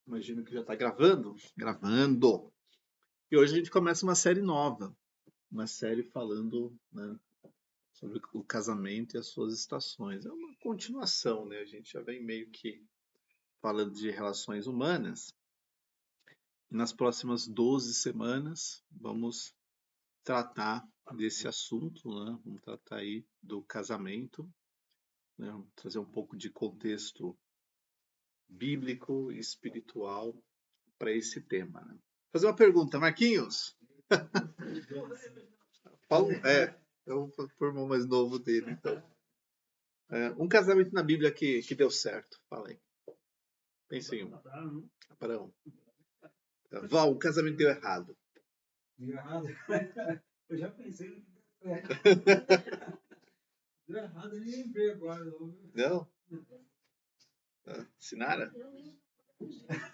Imagino que já está gravando. Gravando. E hoje a gente começa uma série nova. Uma série falando, né, sobre o casamento e as suas estações. É uma continuação, né? A gente já vem meio que falando de relações humanas. E nas próximas 12 semanas vamos tratar desse assunto, né? Vamos tratar aí do casamento, né? Vamos trazer um pouco de contexto bíblico e espiritual para esse tema, né? Fazer uma pergunta, Marquinhos. Paulo, eu vou pôr o irmão mais novo dele, então. Um casamento na Bíblia que deu certo. Fala aí. Pensa em um. Abraão. Val, o casamento deu errado. Deu errado? Eu já pensei no que deu certo. Deu errado, eu nem lembrei agora. Não? Sinara?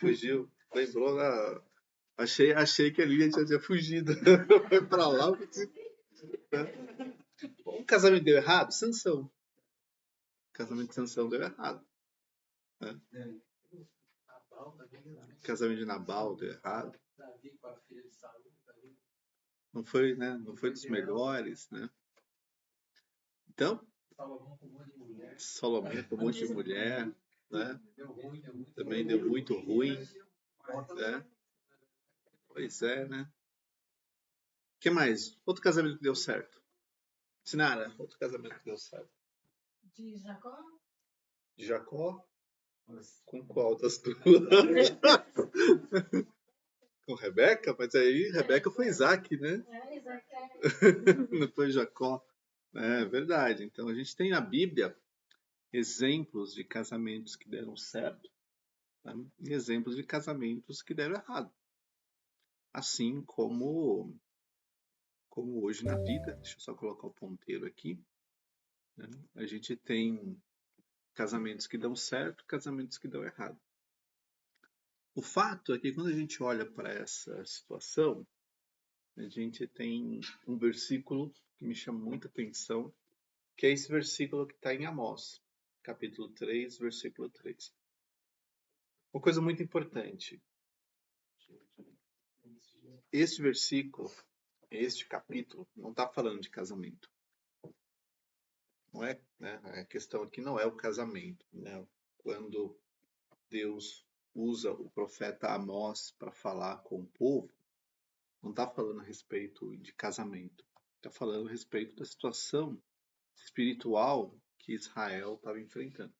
Fugiu. Lembrou? Achei que a Lilian tinha fugido. Foi pra lá. O casamento deu errado? Sansão. O casamento de Sansão deu errado. Né? O casamento de Nabal deu errado. Não foi, né? Não foi dos melhores, né? Então, Salomão com um monte de mulher, né? Também deu muito ruim, né? Pois é, né? O que mais? Outro casamento que deu certo. Sinara, outro casamento que deu certo. De Jacó? De Jacó? Com qual das duas? Com Rebeca? Mas aí Rebeca foi Isaac, né? Isaac. Não foi Jacó. É verdade. Então a gente tem na Bíblia exemplos de casamentos que deram certo, né? E exemplos de casamentos que deram errado. Assim como hoje na vida, deixa eu só colocar o ponteiro aqui, né? A gente tem casamentos que dão certo, casamentos que dão errado. O fato é que quando a gente olha para essa situação, a gente tem um versículo que me chama muita atenção, que é esse versículo que está em Amós, capítulo 3, versículo 3. Uma coisa muito importante. Este versículo, este capítulo, não está falando de casamento. Não é, né? A questão aqui não é o casamento, né? Quando Deus usa o profeta Amós para falar com o povo, não está falando a respeito de casamento. Está falando a respeito da situação espiritual que Israel estava enfrentando.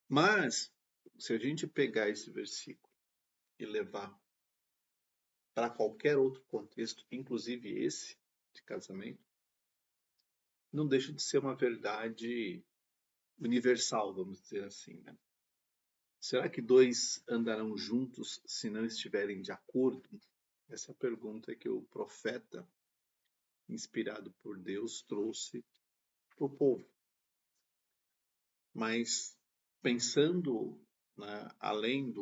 Mas, se a gente pegar esse versículo e levar para qualquer outro contexto, inclusive esse de casamento, não deixa de ser uma verdade universal, vamos dizer assim, né? Será que dois andarão juntos se não estiverem de acordo? Essa é a pergunta que o profeta, inspirado por Deus, trouxe para o povo. Mas pensando, né, além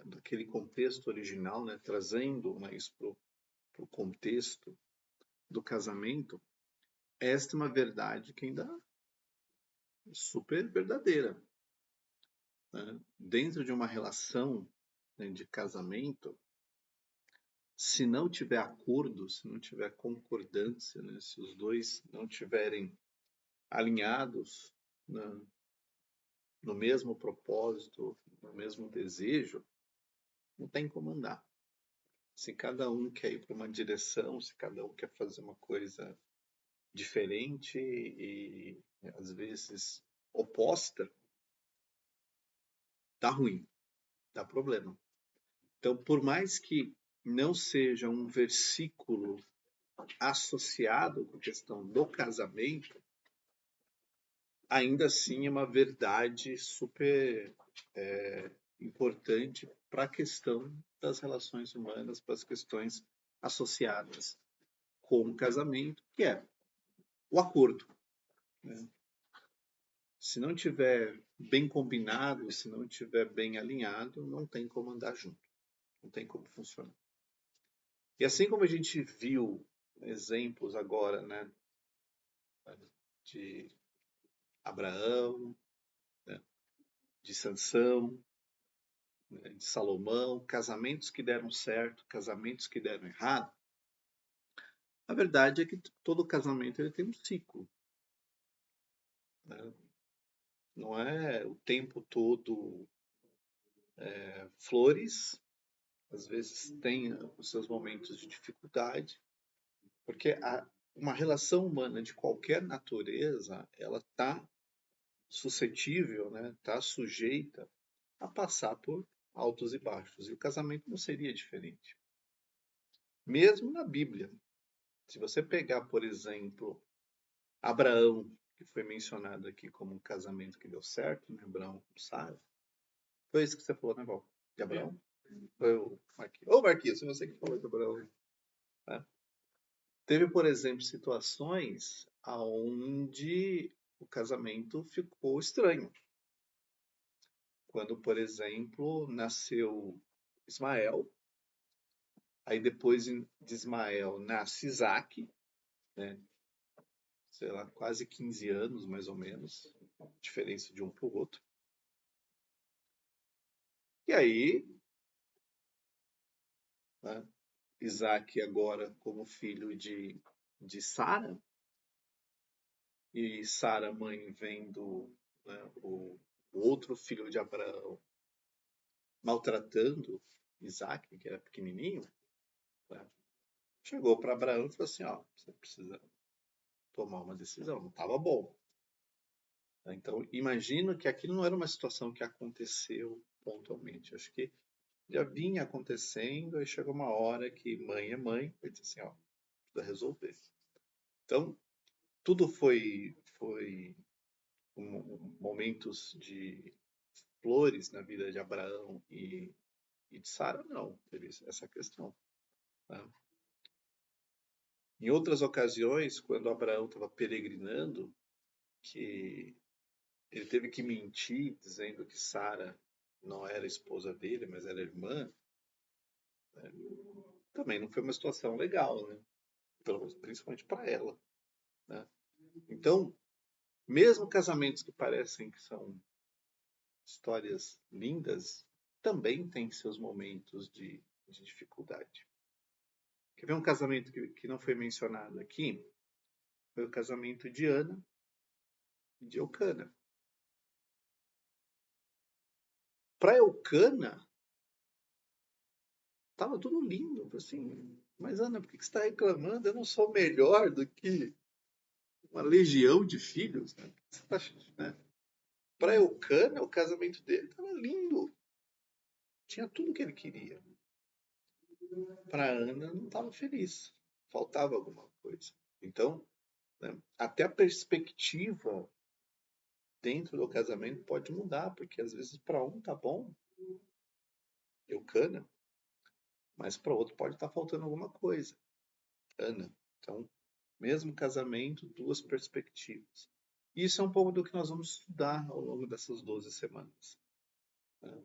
daquele contexto original, né, trazendo, né, isso para o contexto do casamento, esta é uma verdade que ainda é super verdadeira. Né? Dentro de uma relação, né, de casamento, se não tiver acordo, se não tiver concordância, né, se os dois não tiverem alinhados, né, no mesmo propósito, no mesmo desejo, não tem como andar. Se cada um quer ir para uma direção, se cada um quer fazer uma coisa diferente e às vezes oposta, dá ruim, dá problema. Então, por mais que não seja um versículo associado com a questão do casamento, ainda assim é uma verdade super importante para a questão das relações humanas, para as questões associadas com o casamento, que é o acordo. Né? Se não tiver bem combinado, se não tiver bem alinhado, não tem como andar junto, não tem como funcionar. E assim como a gente viu exemplos agora, né, de Abraão, né, de Sansão, né, de Salomão, casamentos que deram certo, casamentos que deram errado, a verdade é que todo casamento ele tem um ciclo, né? Não é o tempo todo flores, às vezes tem os seus momentos de dificuldade, porque uma relação humana de qualquer natureza, ela está suscetível, né, está sujeita a passar por altos e baixos. E o casamento não seria diferente. Mesmo na Bíblia, se você pegar, por exemplo, Abraão, que foi mencionado aqui como um casamento que deu certo, né? Abraão com Sara. Foi isso que você falou, né, Val? De Abraão? Foi o Marquinhos. Ô, Marquinhos, foi você que falou de Abraão. Né? Teve, por exemplo, situações onde o casamento ficou estranho. Quando, por exemplo, nasceu Ismael, aí depois de Ismael nasce Isaac, né? Sei lá, quase 15 anos, mais ou menos, diferença de um para o outro. E aí, né, Isaac agora como filho de Sara, e Sara, mãe, vendo, né, o outro filho de Abraão maltratando Isaac, que era pequenininho, né, chegou para Abraão e falou assim, ó, você precisa tomar uma decisão, não estava bom. Então, imagino que aquilo não era uma situação que aconteceu pontualmente. Acho que já vinha acontecendo, aí chegou uma hora que mãe é mãe, e disse assim, ó, precisa resolver. Então, tudo foi momentos de flores na vida de Abraão e de Sara, não, teve essa questão. Né? Em outras ocasiões, quando Abraão estava peregrinando, que ele teve que mentir, dizendo que Sara não era esposa dele, mas era irmã, né? Também não foi uma situação legal, né? Principalmente para ela. Né? Então, mesmo casamentos que parecem que são histórias lindas, também têm seus momentos de dificuldade. Quer ver um casamento que não foi mencionado aqui? Foi o casamento de Ana e de Eucana. Para Eucana, estava tudo lindo. Assim, mas Ana, por que você está reclamando? Eu não sou melhor do que uma legião de filhos. Né? Né? Para Eucana, o casamento dele estava lindo. Tinha tudo que ele queria. Para Ana, não estava feliz. Faltava alguma coisa. Então, né, até a perspectiva dentro do casamento pode mudar, porque às vezes para um tá bom, Eucana, mas para outro pode estar faltando alguma coisa, Ana. Então, mesmo casamento, duas perspectivas. Isso é um pouco do que nós vamos estudar ao longo dessas 12 semanas. Né?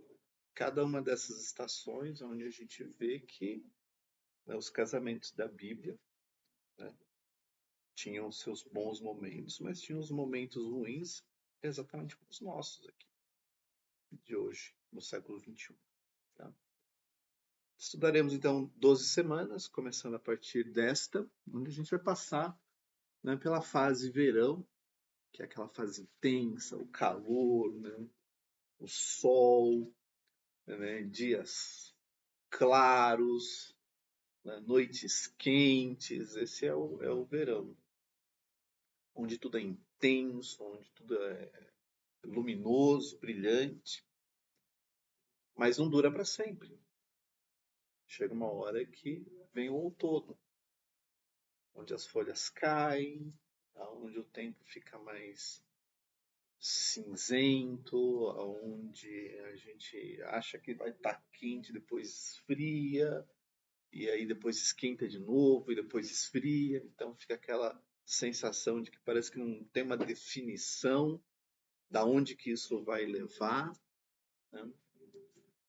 Cada uma dessas estações onde a gente vê que, né, os casamentos da Bíblia, né, tinham seus bons momentos, mas tinham os momentos ruins, exatamente como os nossos aqui, de hoje, no século XXI. Tá? Estudaremos então 12 semanas, começando a partir desta, onde a gente vai passar, né, pela fase verão, que é aquela fase intensa, o calor, né, o sol, né, dias claros, né, noites quentes. Esse é o verão, onde tudo é intenso, onde tudo é luminoso, brilhante, mas não dura para sempre. Chega uma hora que vem o outono, onde as folhas caem, onde o tempo fica mais cinzento, onde a gente acha que vai estar quente, depois esfria, e aí depois esquenta de novo, e depois esfria. Então fica aquela sensação de que parece que não tem uma definição da onde que isso vai levar. Né?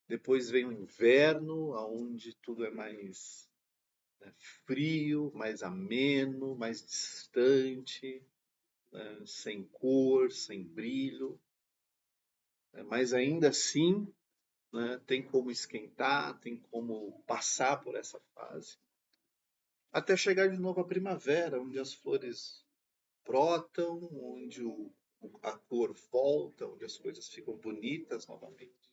Depois vem o inverno, onde tudo é mais, né, frio, mais ameno, mais distante, né, sem cor, sem brilho. Mas ainda assim, né? Tem como esquentar, tem como passar por essa fase, até chegar de novo à primavera, onde as flores brotam, onde a cor volta, onde as coisas ficam bonitas novamente.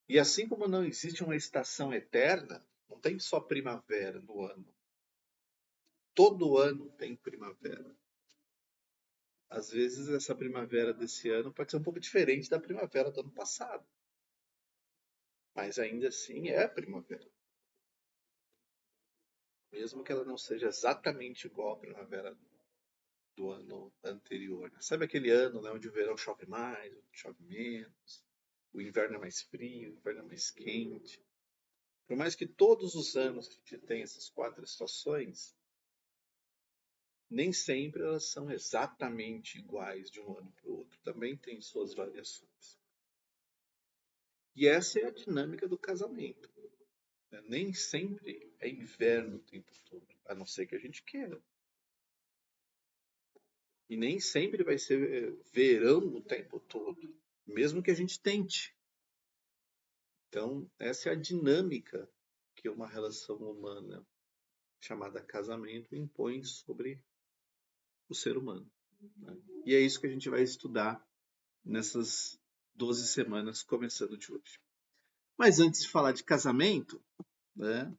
E assim como não existe uma estação eterna, não tem só primavera no ano. Todo ano tem primavera. Às vezes essa primavera desse ano pode ser um pouco diferente da primavera do ano passado, mas ainda assim é primavera. Mesmo que ela não seja exatamente igual à primavera do ano anterior. Sabe aquele ano, né, onde o verão chove mais, onde chove menos, o inverno é mais frio, o inverno é mais quente. Por mais que todos os anos a gente tenha essas 4 estações, nem sempre elas são exatamente iguais de um ano para o outro. Também tem suas variações. E essa é a dinâmica do casamento, né? Nem sempre é inverno o tempo todo, a não ser que a gente queira. E nem sempre vai ser verão o tempo todo, mesmo que a gente tente. Então, essa é a dinâmica que uma relação humana chamada casamento impõe sobre o ser humano, né? E é isso que a gente vai estudar nessas 12 semanas, começando de hoje. Mas antes de falar de casamento, né,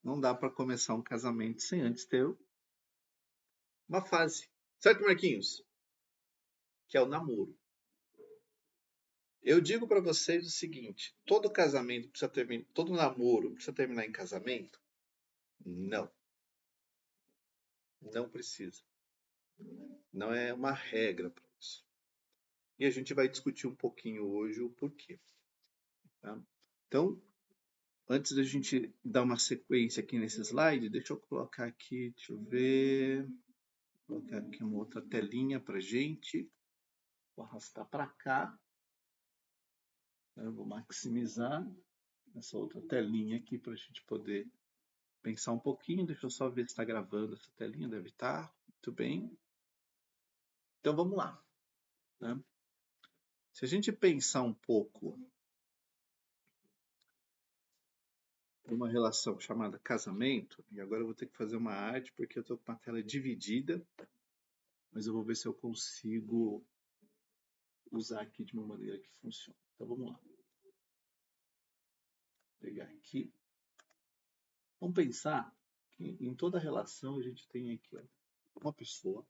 não dá para começar um casamento sem antes ter uma fase. Certo, Marquinhos? Que é o namoro. Eu digo para vocês o seguinte: todo casamento precisa terminar, todo namoro precisa terminar em casamento? Não, não precisa. Não é uma regra para isso. E a gente vai discutir um pouquinho hoje o porquê. Tá? Então, antes da gente dar uma sequência aqui nesse slide, deixa eu colocar aqui, deixa eu ver, vou colocar aqui uma outra telinha para gente. Vou arrastar para cá. Eu vou maximizar essa outra telinha aqui para a gente poder pensar um pouquinho. Deixa eu só ver se está gravando essa telinha. Deve estar. Muito bem. Então vamos lá, né? Se a gente pensar um pouco uma relação chamada casamento, e agora eu vou ter que fazer uma arte porque eu estou com a tela dividida, mas eu vou ver se eu consigo usar aqui de uma maneira que funcione. Então vamos lá. Vou pegar aqui. Vamos pensar que em toda relação a gente tem aqui uma pessoa,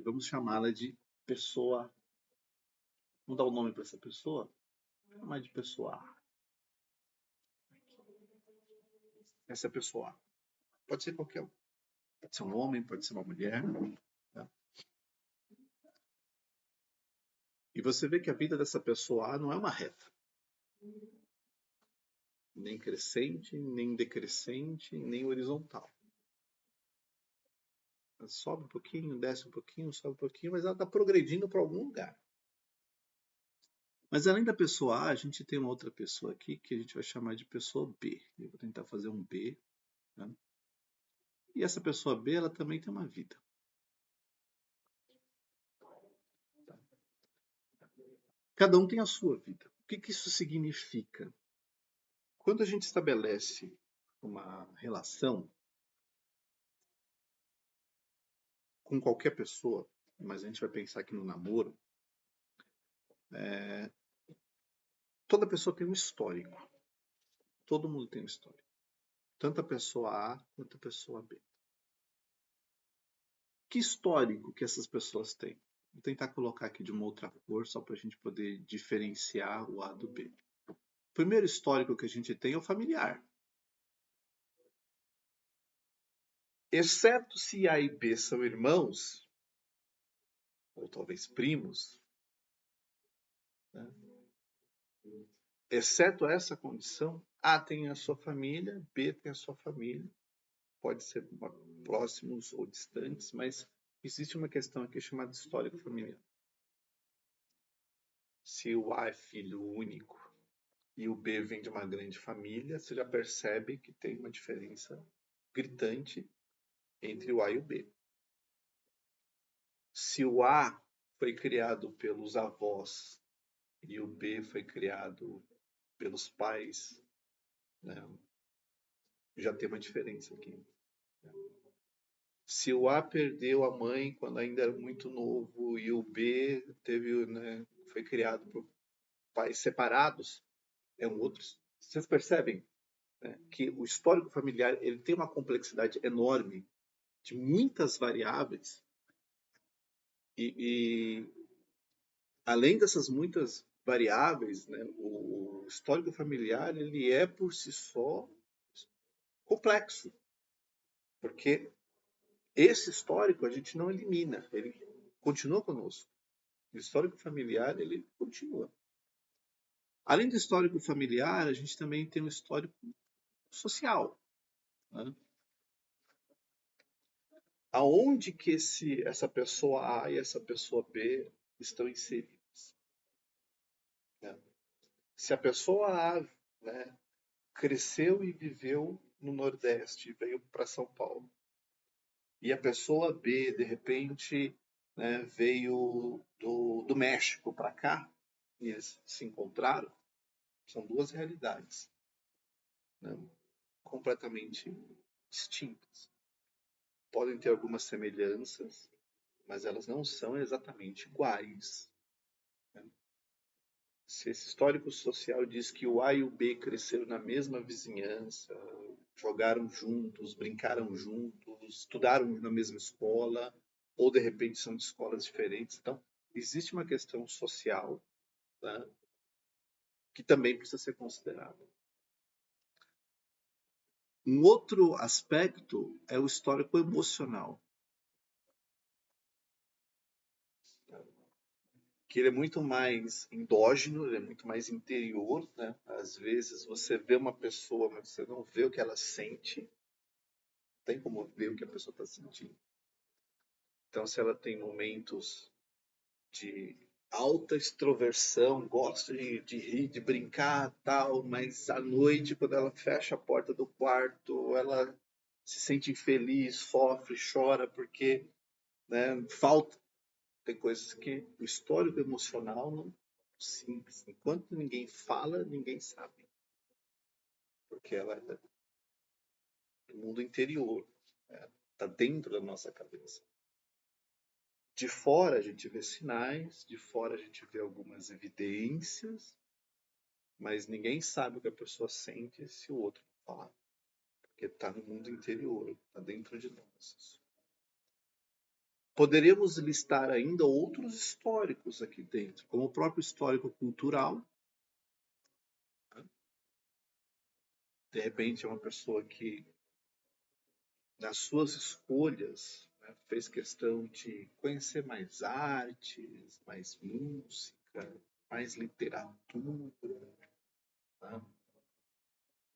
vamos chamá-la de pessoa. Vamos dar um nome para essa pessoa? Vamos chamar de pessoa A. Essa é a pessoa A. Pode ser qualquer um. Pode ser um homem, pode ser uma mulher. Tá? E você vê que a vida dessa pessoa A não é uma reta. Nem crescente, nem decrescente, nem horizontal. Ela sobe um pouquinho, desce um pouquinho, sobe um pouquinho, mas ela está progredindo para algum lugar. Mas além da pessoa A, a gente tem uma outra pessoa aqui que a gente vai chamar de pessoa B. Eu vou tentar fazer um B. Né? E essa pessoa B, ela também tem uma vida. Cada um tem a sua vida. O que isso significa? Quando a gente estabelece uma relação com qualquer pessoa, mas a gente vai pensar aqui no namoro, toda pessoa tem um histórico. Todo mundo tem um histórico. Tanto a pessoa A quanto a pessoa B. Que histórico que essas pessoas têm? Vou tentar colocar aqui de uma outra cor, só para a gente poder diferenciar o A do B. O primeiro histórico que a gente tem é o familiar. Exceto se A e B são irmãos, ou talvez primos, né? Exceto essa condição, A tem a sua família, B tem a sua família. Pode ser próximos ou distantes, mas existe uma questão aqui chamada histórico familiar. Se o A é filho único e o B vem de uma grande família, você já percebe que tem uma diferença gritante entre o A e o B. Se o A foi criado pelos avós e o B foi criado pelos pais, né, já tem uma diferença aqui. Se o A perdeu a mãe quando ainda era muito novo e o B teve, né, foi criado por pais separados, é um outro. Vocês percebem, né, que o histórico familiar ele tem uma complexidade enorme de muitas variáveis e além dessas muitas variáveis, né, o histórico familiar ele é por si só complexo, porque esse histórico a gente não elimina, ele continua conosco. O histórico familiar ele continua. Além do histórico familiar, a gente também tem um histórico social, né? Aonde que essa pessoa A e essa pessoa B estão inseridas, né? Se a pessoa A, né, cresceu e viveu no Nordeste, veio para São Paulo, e a pessoa B, de repente, né, veio do México para cá, e eles se encontraram, são duas realidades, né, completamente distintas. Podem ter algumas semelhanças, mas elas não são exatamente iguais, né? Se esse histórico social diz que o A e o B cresceram na mesma vizinhança, jogaram juntos, brincaram juntos, estudaram na mesma escola, ou de repente são de escolas diferentes. Então, existe uma questão social, né, que também precisa ser considerada. Um outro aspecto é o histórico emocional, que ele é muito mais endógeno, ele é muito mais interior, né? Às vezes você vê uma pessoa, mas você não vê o que ela sente, não tem como ver o que a pessoa está sentindo. Então, se ela tem momentos de alta extroversão, gosta de rir, de brincar, tal, mas à noite, quando ela fecha a porta do quarto, ela se sente infeliz, sofre, chora, porque, né, falta. Tem coisas que o histórico emocional não simples. Enquanto ninguém fala, ninguém sabe, porque ela é do mundo interior, está dentro da nossa cabeça. De fora a gente vê sinais, de fora a gente vê algumas evidências, mas ninguém sabe o que a pessoa sente se o outro não falar, porque está no mundo interior, está dentro de nós. Poderíamos listar ainda outros históricos aqui dentro, como o próprio histórico cultural. De repente é uma pessoa que, nas suas escolhas, né, fez questão de conhecer mais artes, mais música, mais literatura, né?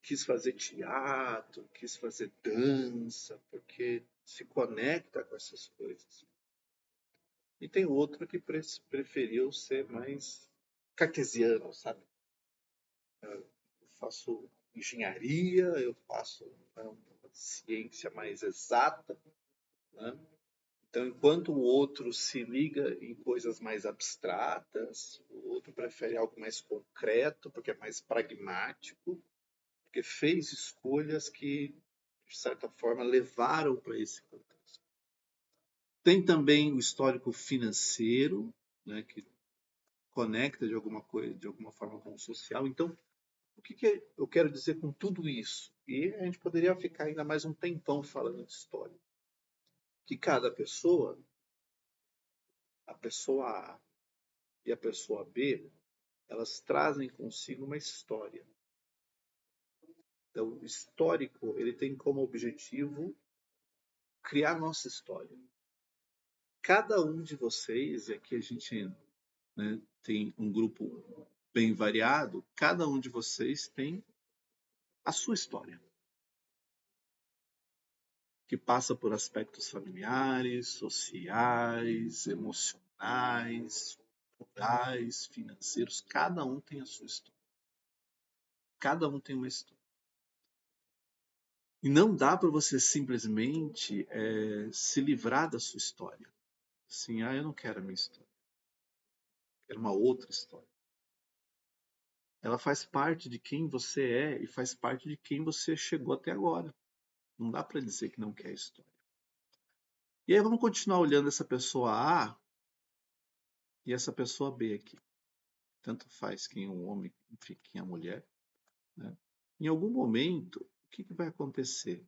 Quis fazer teatro, quis fazer dança, porque se conecta com essas coisas. E tem outro que preferiu ser mais cartesiano, sabe? Eu faço engenharia, eu faço, né, uma ciência mais exata, né? Então, enquanto o outro se liga em coisas mais abstratas, o outro prefere algo mais concreto, porque é mais pragmático, porque fez escolhas que, de certa forma, levaram para esse contexto. Tem também o histórico financeiro, né, que conecta de alguma forma com o social. Então, o que eu quero dizer com tudo isso? E a gente poderia ficar ainda mais um tempão falando de história. Que cada pessoa, a pessoa A e a pessoa B, elas trazem consigo uma história. Então, o histórico ele tem como objetivo criar nossa história. Cada um de vocês, e aqui a gente, né, tem um grupo bem variado, cada um de vocês tem a sua história, que passa por aspectos familiares, sociais, emocionais, culturais, financeiros. Cada um tem a sua história. Cada um tem uma história. E não dá para você simplesmente se livrar da sua história. Assim, eu não quero a minha história. Eu quero uma outra história. ela faz parte de quem você é e faz parte de quem você chegou até agora. Não dá para dizer que não quer a história. E aí vamos continuar olhando essa pessoa A e essa pessoa B aqui. Tanto faz quem é o homem, enfim, quem é a mulher. Né? Em algum momento, o que vai acontecer?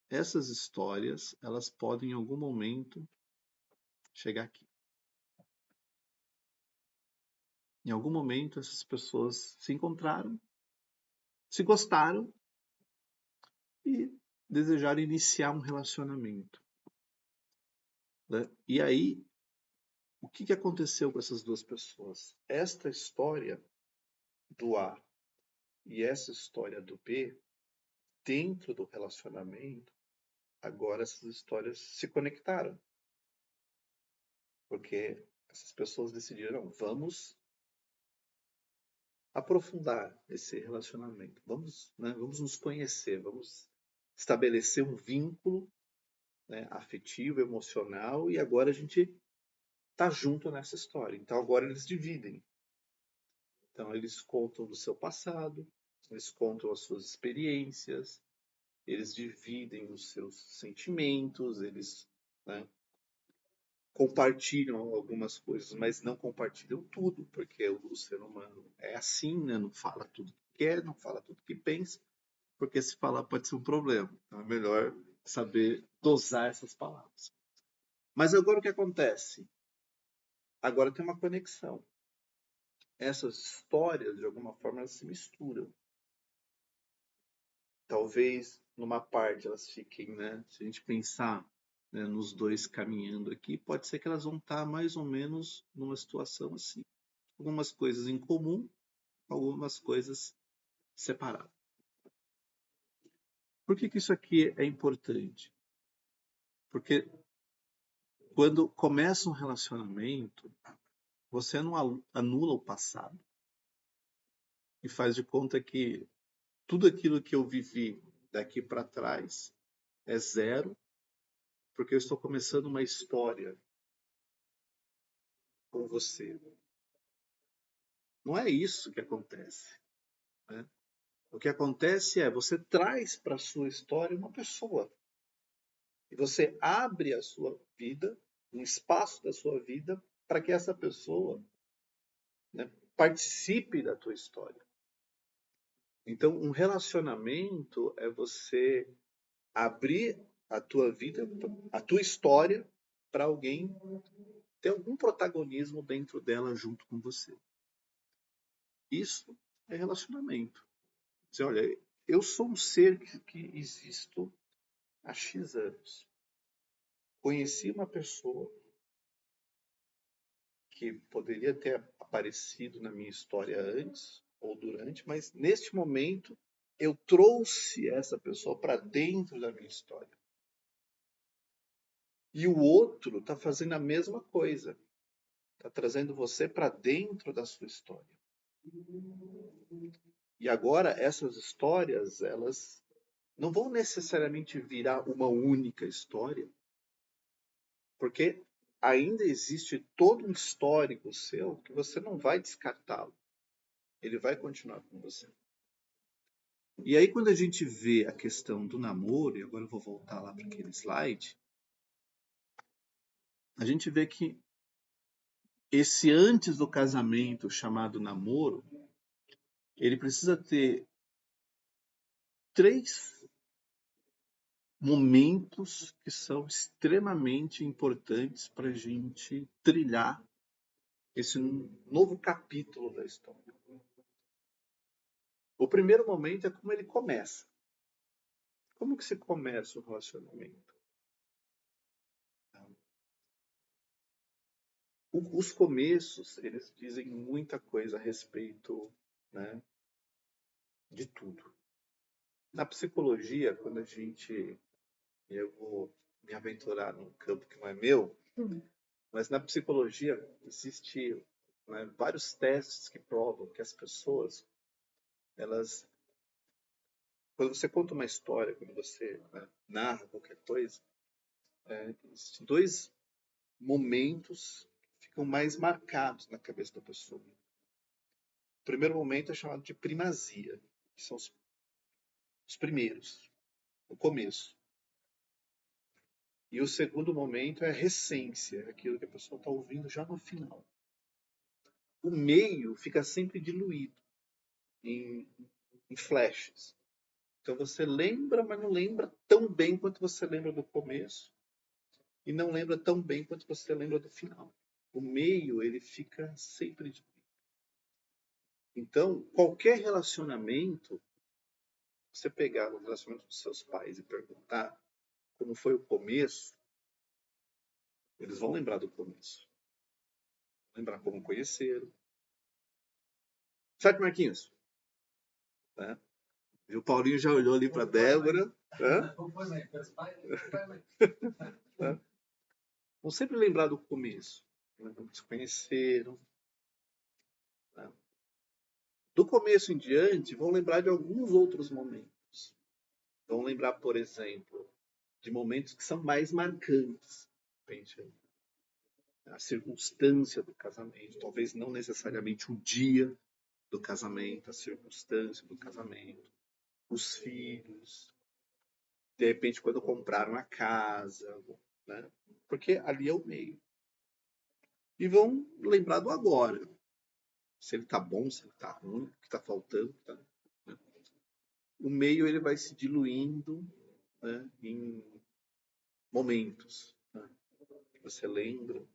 Essas histórias, elas podem em algum momento chegar aqui. Em algum momento, essas pessoas se encontraram, se gostaram e desejaram iniciar um relacionamento. Né? E aí, o que aconteceu com essas duas pessoas? Esta história do A e essa história do B, dentro do relacionamento, agora essas histórias se conectaram. Porque essas pessoas decidiram, vamos aprofundar esse relacionamento. Vamos nos conhecer, vamos estabelecer um vínculo, né, afetivo, emocional, e agora a gente está junto nessa história. Então agora eles dividem. Então eles contam do seu passado, eles contam as suas experiências, eles dividem os seus sentimentos, eles, né, compartilham algumas coisas, mas não compartilham tudo, porque o ser humano é assim, né? Não fala tudo que quer, não fala tudo que pensa, porque se falar pode ser um problema. Então é melhor saber dosar essas palavras. Mas agora o que acontece? Agora tem uma conexão. Essas histórias, de alguma forma, elas se misturam. Talvez numa parte elas fiquem, né? Se a gente pensar, né, nos dois caminhando aqui, pode ser que elas vão estar mais ou menos numa situação assim. Algumas coisas em comum, algumas coisas separadas. Por que isso aqui é importante? Porque quando começa um relacionamento, você não anula o passado e faz de conta que tudo aquilo que eu vivi daqui para trás é zero, porque eu estou começando uma história com você. Não é isso que acontece. Né? O que acontece é você traz para a sua história uma pessoa. E você abre a sua vida, um espaço da sua vida, para que essa pessoa, né, participe da tua história. Então, um relacionamento é você abrir a tua vida, a tua história, para alguém ter algum protagonismo dentro dela junto com você. Isso é relacionamento. Você olha, eu sou um ser que existo há X anos. Conheci uma pessoa que poderia ter aparecido na minha história antes ou durante, mas neste momento eu trouxe essa pessoa para dentro da minha história. E o outro está fazendo a mesma coisa. Está trazendo você para dentro da sua história. E agora essas histórias, elas não vão necessariamente virar uma única história, porque ainda existe todo um histórico seu que você não vai descartá-lo. Ele vai continuar com você. E aí, quando a gente vê a questão do namoro, e agora eu vou voltar lá para aquele slide, a gente vê que esse antes do casamento chamado namoro, ele precisa ter 3 momentos que são extremamente importantes para a gente trilhar esse novo capítulo da história. O primeiro momento é como ele começa. Como que se começa o relacionamento? Os começos, eles dizem muita coisa a respeito, né, de tudo. Na psicologia, quando eu vou me aventurar num campo que não é meu, mas na psicologia existe, né, vários testes que provam que as pessoas, elas, quando você conta uma história, quando você, né, narra qualquer coisa, existem 2 momentos que ficam mais marcados na cabeça da pessoa. primeiro momento é chamado de primazia, que são os primeiros, o começo. E o segundo momento é a recência, aquilo que a pessoa está ouvindo já no final. O meio fica sempre diluído em flashes. Então você lembra, mas não lembra tão bem quanto você lembra do começo. E não lembra tão bem quanto você lembra do final. O meio, ele fica sempre diluído. Então, qualquer relacionamento, você pegar o relacionamento dos seus pais e perguntar como foi o começo, eles vão lembrar do começo. Lembrar como conheceram. Certo, Marquinhos? Né? E o Paulinho já olhou ali para Débora. Vão sempre lembrar do começo. Né? Como se conheceram. Né? Do começo em diante, vão lembrar de alguns outros momentos. Vão lembrar, por exemplo, de momentos que são mais marcantes. A circunstância do casamento, talvez não necessariamente o dia do casamento, a circunstância do casamento, os filhos, de repente quando compraram a casa, né? Porque ali é o meio. E vão lembrar do agora. Se ele está bom, se ele está ruim, o que está faltando. Tá, né? O meio ele vai se diluindo, né, em momentos, né, que você lembra.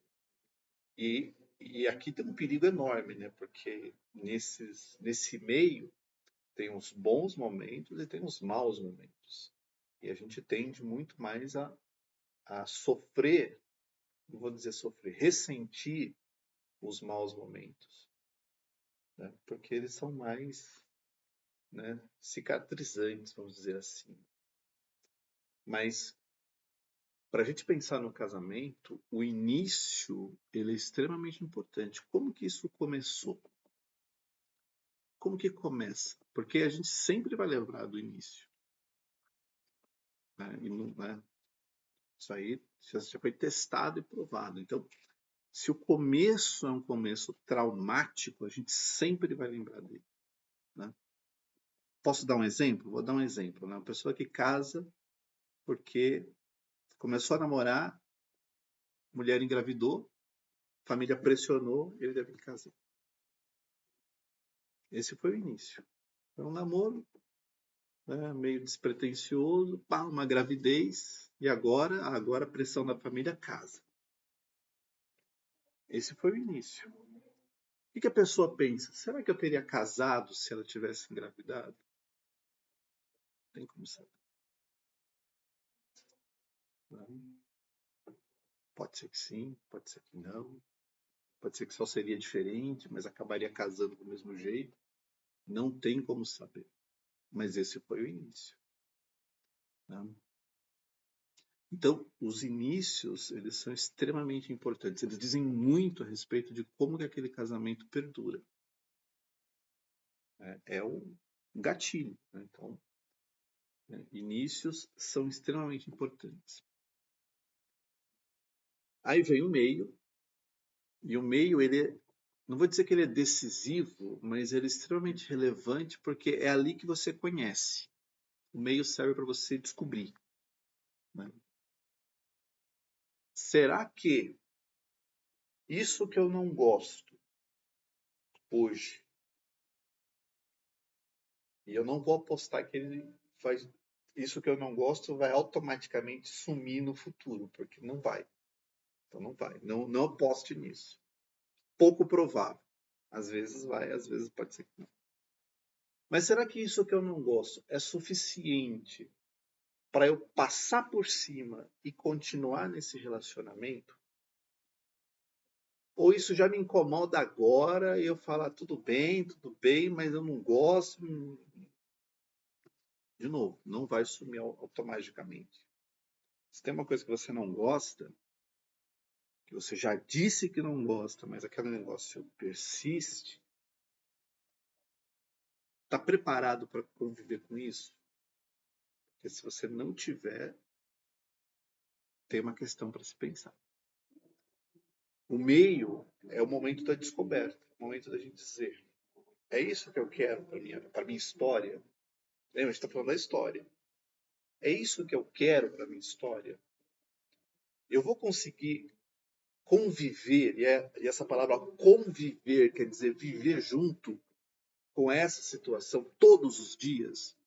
E aqui tem um perigo enorme, né? Porque nesse meio tem os bons momentos e tem os maus momentos. E a gente tende muito mais a sofrer, não vou dizer sofrer, ressentir os maus momentos. Né? Porque eles são mais, né, cicatrizantes, vamos dizer assim. Mas para a gente pensar no casamento, o início ele é extremamente importante. Como que isso começou? Como que começa? Porque a gente sempre vai lembrar do início. Né? E não, né? Isso aí já foi testado e provado. Então, se o começo é um começo traumático, a gente sempre vai lembrar dele. Né? Posso dar um exemplo? Vou dar um exemplo. Né? Uma pessoa que casa porque começou a namorar, mulher engravidou, família pressionou, ele deve casar. Esse foi o início. Foi um namoro, né, meio despretensioso, pá, uma gravidez, e agora a pressão da família casa. Esse foi o início. O que a pessoa pensa? Será que eu teria casado se ela tivesse engravidado? Não tem como saber. Não. Pode ser que sim, pode ser que não. Pode ser que só seria diferente, mas acabaria casando do mesmo jeito. Não tem como saber. Mas esse foi o início. Né? Então, os inícios, eles são extremamente importantes. Eles dizem muito a respeito de como que aquele casamento perdura. É um gatilho. Né? Então, né, inícios são extremamente importantes. Aí vem o meio, e o meio, ele não vou dizer que ele é decisivo, mas ele é extremamente relevante porque é ali que você conhece. O meio serve para você descobrir. Né? Será que isso que eu não gosto hoje, e eu não vou apostar que ele faz isso que eu não gosto vai automaticamente sumir no futuro, porque não vai. Então não vai. Não aposte nisso. Pouco provável. Às vezes vai, às vezes pode ser que não. Mas será que isso que eu não gosto é suficiente para eu passar por cima e continuar nesse relacionamento? Ou isso já me incomoda agora e eu falo, tudo bem, mas eu não gosto. De novo, não vai sumir automaticamente. Se tem uma coisa que você não gosta, que você já disse que não gosta, mas aquele negócio persiste, está preparado para conviver com isso? Porque se você não tiver, tem uma questão para se pensar. O meio é o momento da descoberta, o momento da gente dizer, É isso que eu quero para minha história. Lembra, a gente está falando da história. É isso que eu quero para minha história. Eu vou conseguir conviver, e essa palavra conviver quer dizer viver junto com essa situação todos os dias?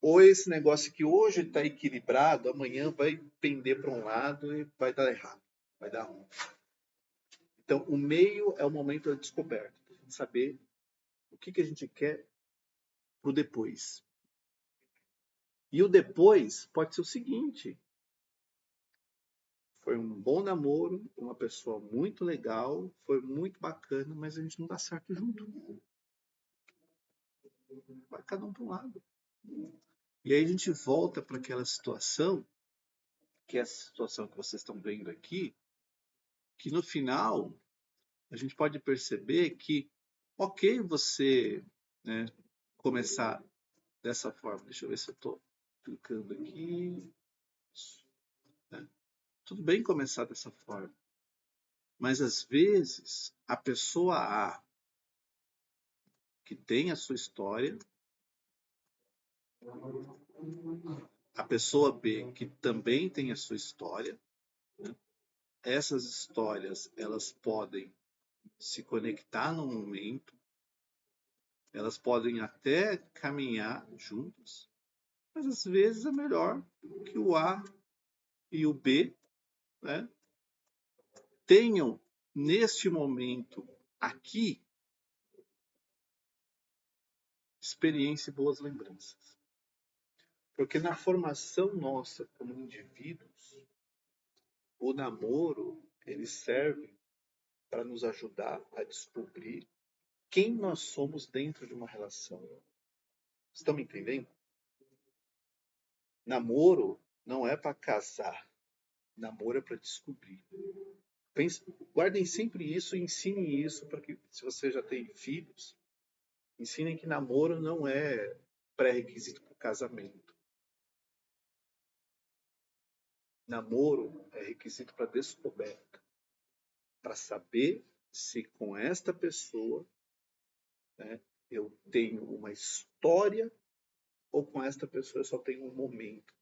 Ou esse negócio que hoje está equilibrado, amanhã vai pender para um lado e vai dar errado, vai dar ruim. Então, o meio é o momento da descoberta, de saber o que a gente quer para o depois. E o depois pode ser o seguinte: foi um bom namoro, uma pessoa muito legal, foi muito bacana, mas a gente não dá certo junto. Vai cada um para um lado. E aí a gente volta para aquela situação, que é a situação que vocês estão vendo aqui, que no final a gente pode perceber que, ok, você, né, começar dessa forma. Deixa eu ver se eu estou clicando aqui. Né? Tudo bem começar dessa forma. Mas às vezes a pessoa A, que tem a sua história, a pessoa B, que também tem a sua história, né? Essas histórias elas podem se conectar no momento, elas podem até caminhar juntas, mas às vezes é melhor que o A e o B, né, tenham neste momento aqui experiência e boas lembranças. Porque na formação nossa como indivíduos, o namoro ele serve para nos ajudar a descobrir quem nós somos dentro de uma relação. Estão me entendendo? Namoro não é para casar, namoro é para descobrir. Pense, guardem sempre isso e ensinem isso para que, se você já tem filhos, ensinem que namoro não é pré-requisito para o casamento. Namoro é requisito para descoberta, para saber se com esta pessoa, né, eu tenho uma história ou com esta pessoa eu só tenho um momento.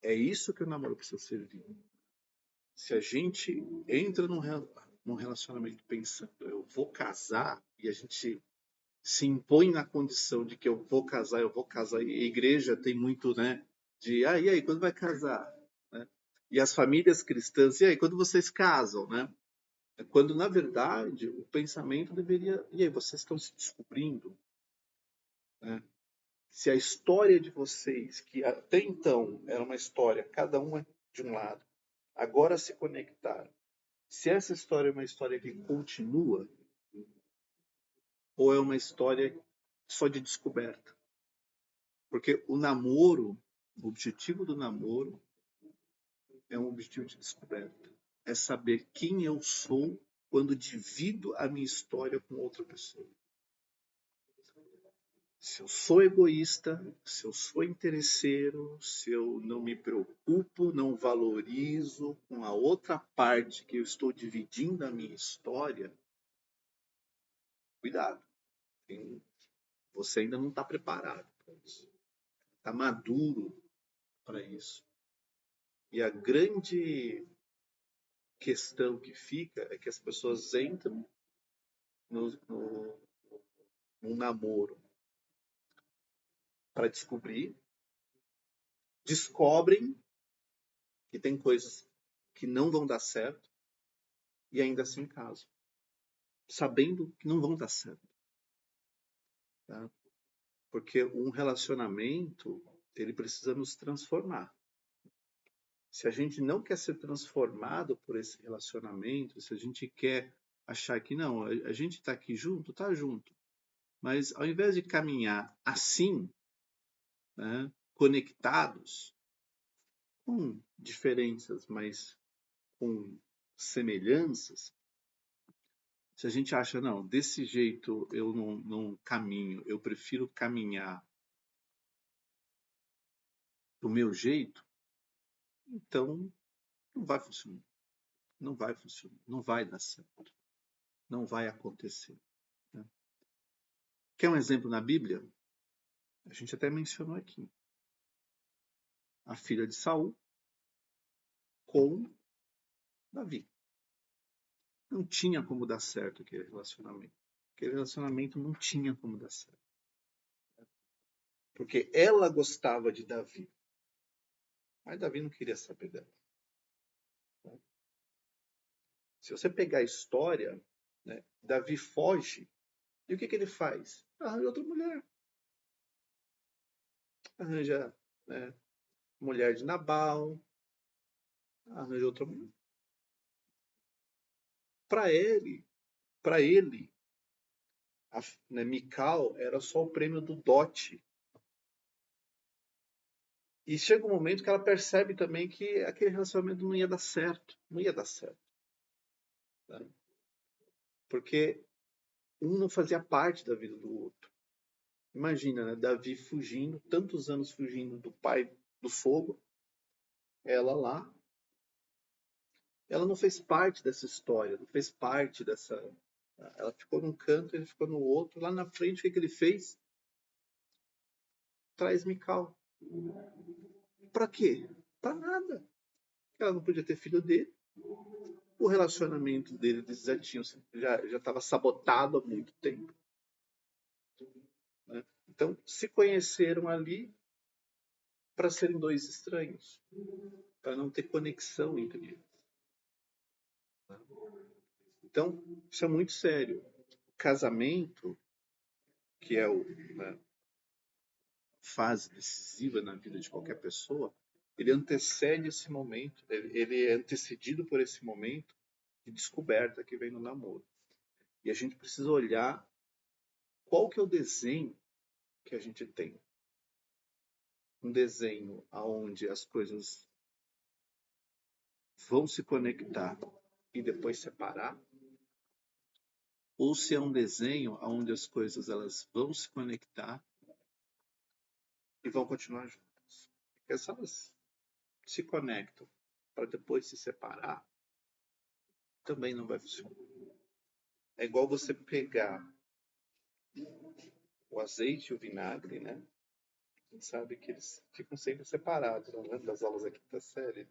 É isso que o namoro precisa servir. Se a gente entra num relacionamento pensando, eu vou casar, e a gente se impõe na condição de que eu vou casar, e a igreja tem muito, né, de, e aí, quando vai casar? Né? E as famílias cristãs, e aí, quando vocês casam, né? Quando, na verdade, o pensamento deveria, e aí, vocês estão se descobrindo, né? Se a história de vocês, que até então era uma história, cada uma de um lado, agora se conectaram, se essa história é uma história que continua, ou é uma história só de descoberta? Porque o namoro, o objetivo do namoro é um objetivo de descoberta. É saber quem eu sou quando divido a minha história com outra pessoa. Se eu sou egoísta, se eu sou interesseiro, se eu não me preocupo, não valorizo com a outra parte que eu estou dividindo a minha história, cuidado. Você ainda não está preparado para isso. Está maduro para isso. E a grande questão que fica é que as pessoas entram num namoro para descobrir, descobrem que tem coisas que não vão dar certo e ainda assim casam, sabendo que não vão dar certo. Tá? Porque um relacionamento, ele precisa nos transformar. Se a gente não quer ser transformado por esse relacionamento, se a gente quer achar que não, a gente está aqui junto, está junto. Mas ao invés de caminhar assim, né, conectados, com diferenças, mas com semelhanças, se a gente acha, não, desse jeito eu não caminho, eu prefiro caminhar do meu jeito, então não vai funcionar. Não vai funcionar, não vai dar certo. Não vai acontecer. Né? Quer um exemplo na Bíblia? A gente até mencionou aqui. A filha de Saul com Davi. Não tinha como dar certo aquele relacionamento. Aquele relacionamento não tinha como dar certo. Porque ela gostava de Davi. Mas Davi não queria saber dela. Se você pegar a história, né, Davi foge. E o que ele faz? Arranja outra mulher. Arranja, né, mulher de Nabal. Arranja outra mulher. Para ele, né, Mical era só o prêmio do dote. E chega um momento que ela percebe também que aquele relacionamento não ia dar certo. Não ia dar certo. Tá? Porque um não fazia parte da vida do outro. Imagina, né? Davi fugindo, tantos anos fugindo do pai do fogo. Ela lá. Ela não fez parte dessa história, não fez parte dessa... Ela ficou num canto, ele ficou no outro. Lá na frente, o que ele fez? Traz Mical. Pra quê? Pra nada. Ela não podia ter filho dele. O relacionamento dele já estava sabotado há muito tempo. Né? Então, se conheceram ali para serem dois estranhos, para não ter conexão entre eles. Então, isso é muito sério. O casamento, que é né, fase decisiva na vida de qualquer pessoa, ele antecede esse momento, ele é antecedido por esse momento de descoberta que vem no namoro. E a gente precisa olhar qual que é o desenho que a gente tem. Um desenho onde as coisas vão se conectar e depois separar, ou se é um desenho onde as coisas elas vão se conectar e vão continuar juntas. Porque se elas se conectam para depois se separar, também não vai funcionar. É igual você pegar o azeite e o vinagre, né? A gente sabe que eles ficam sempre separados, não lembro das aulas aqui da série.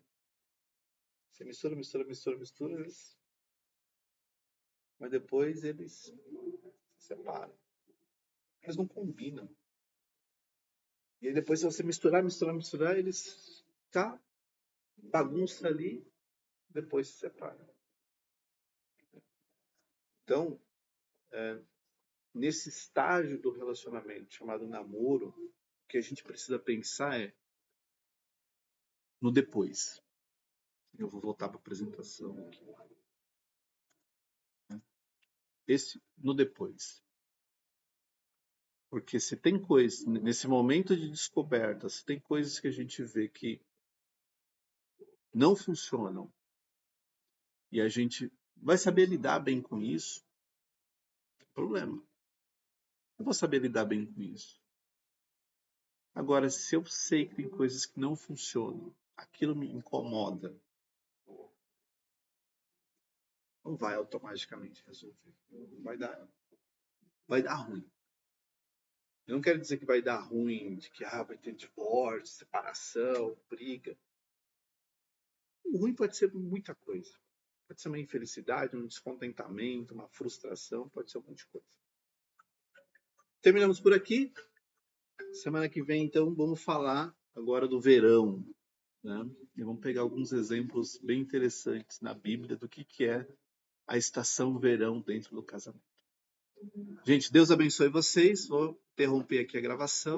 Você mistura, eles... mas depois eles se separam. Eles não combinam. E aí depois, se você misturar, eles tá bagunça ali, depois se separam. Então, nesse estágio do relacionamento chamado namoro, o que a gente precisa pensar é no depois. Eu vou voltar para a apresentação aqui. No depois. Porque se tem coisas, nesse momento de descoberta, se tem coisas que a gente vê que não funcionam e a gente vai saber lidar bem com isso, não tem problema. Eu vou saber lidar bem com isso. Agora, se eu sei que tem coisas que não funcionam, aquilo me incomoda, não vai automaticamente resolver. Vai dar ruim. Eu não quero dizer que vai dar ruim, de que vai ter divórcio, separação, briga. O ruim pode ser muita coisa. Pode ser uma infelicidade, um descontentamento, uma frustração, pode ser um monte de coisa. Terminamos por aqui. Semana que vem, então, vamos falar agora do verão. Né? E vamos pegar alguns exemplos bem interessantes na Bíblia do que é a estação verão dentro do casamento. Gente, Deus abençoe vocês. Vou interromper aqui a gravação.